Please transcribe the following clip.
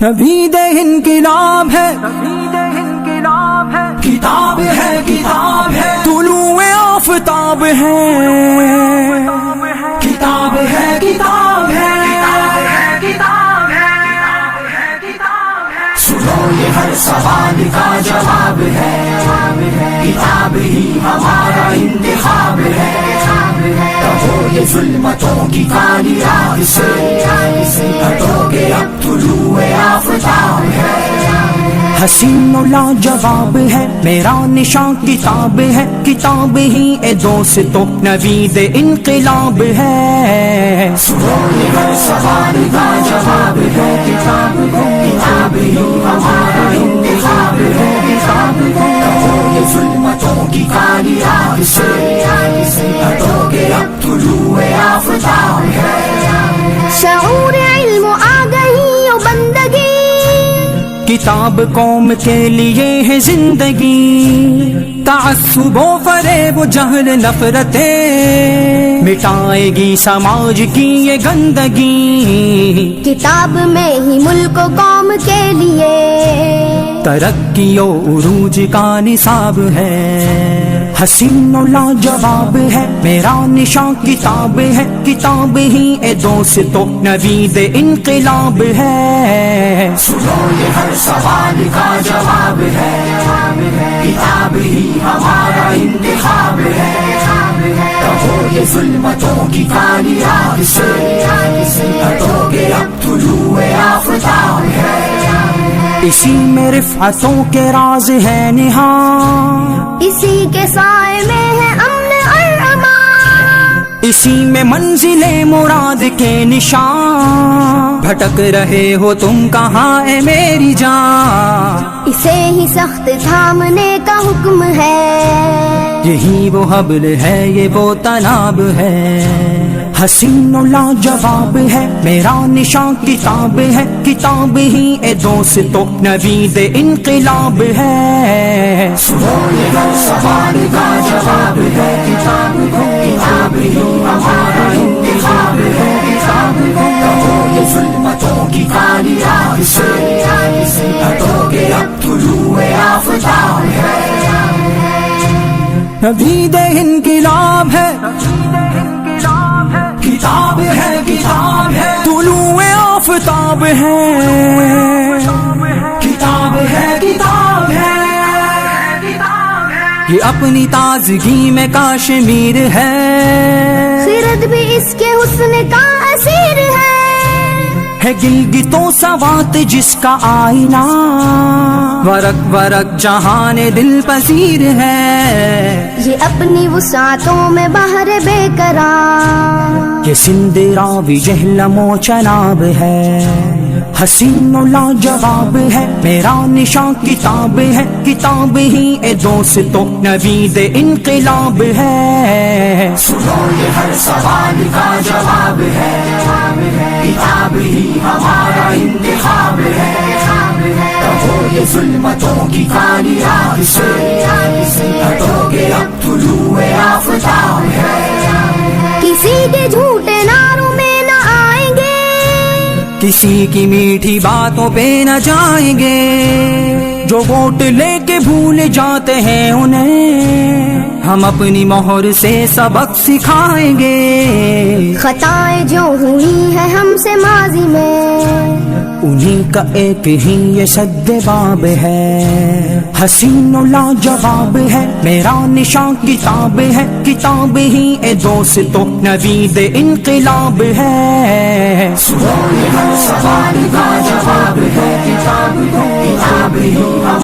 نوید انقلاب ہے، کتاب ہے، کتاب ہے، طلوع آفتاب ہے، کتاب ہے، کتاب ہے، سنو یہ ہر سوال کا جواب ہے، کتاب ہی ہمارا انتخاب ہے، کہو یہ ظلمتوں کی کالی رات سے ہٹو گے اب طلوع آفتاب ہے، حسین و لاجواب ہے میرا نشان کتاب ہے، کتاب ہی اے دوستو نوید انقلاب ہے، سنو یہ ہر سوال کا جواب ہے، کتاب ہی ہمارا انتخاب ہے، کہو یہ ظلمتوں کی کالی رات سے ہٹو گے اب طلوع آفتاب ہے، شعور علم و آگہی و بندگی، کتاب قوم کے لیے ہے زندگی، تعصب و فریب و جہل نفرتیں مٹائے گی سماج کی یہ گندگی، کتاب میں ہی ملک و قوم کے لیے ترقی و عروج کا نصاب ہے، حسین و لاجواب ہے میرا نشان کتاب ہے، کتاب ہی اے دوستو نوید انقلاب ہے، سنو یہ ہر سوال کا جواب ہے، کتاب ہی ہمارا انتخاب ہے، کہو یہ ظلمتوں کی کالی رات سے ہٹو گے اب طلوع آفتاب ہے، اسی میں رفعتوں کے راز ہے نہاں، اسی کے سائے میں ہے امن اور امان، اسی میں منزل مراد کے نشان، بھٹک رہے ہو تم کہاں اے میری جان، اسے ہی سخت تھامنے کا حکم ہے، یہی وہ حبل ہے یہ وہ تناب ہے، حسین و لاجواب ہے میرا نشان کتاب ہے، کتاب ہی اے دوستو نوید انقلاب ہے، سنو یہ ہر سوال کا جواب ہے، کتاب ہی ہمارا انتخاب ہے، کہو یہ ظلمتوں کی کالی رات سے ہٹو گے اب طلوع آفتاب ہے، نوید انقلاب ہے، کتاب ہے، کتاب ہے، طلوع آفتاب ہے، کتاب ہے، کتاب ہے، یہ اپنی تازگی میں کاشمیر ہے، خرد بھی اس کے حسن کا اسیر ہے گلگت و سوات جس کا آئینہ، ورق ورق جہان دل پذیر ہے، یہ اپنی وسعتوں میں بحر بے قرار، یہ سندھ راوی جہلم و چناب ہے، حسین و لاجواب ہے میرا نشان کتاب ہے، کتاب ہی اے دوستو نوید انقلاب ہے، سنو یہ ہر سوال کا جواب ہے، کتاب ہی ہمارا انتخاب ہے، کہو یہ ظلمتوں کی کالی رات سے ہٹو گے اب طلوع آفتاب ہے، کسی کے جھوٹے نعروں میں نہ آئیں گے، کسی کی میٹھی باتوں پہ نہ جائیں گے، جو ووٹ لے کے بھول جاتے ہیں انہیں ہم اپنی مہر سے سبق سکھائیں گے، خطائیں جو ہوئی ہیں ہم سے ماضی میں انہیں کا ایک ہی یہ سد باب ہے، حسین و لاجواب ہے میرا نشان کتاب ہے، کتاب ہی اے دوستو نوید انقلاب ہے، سنو یہ ہر سوال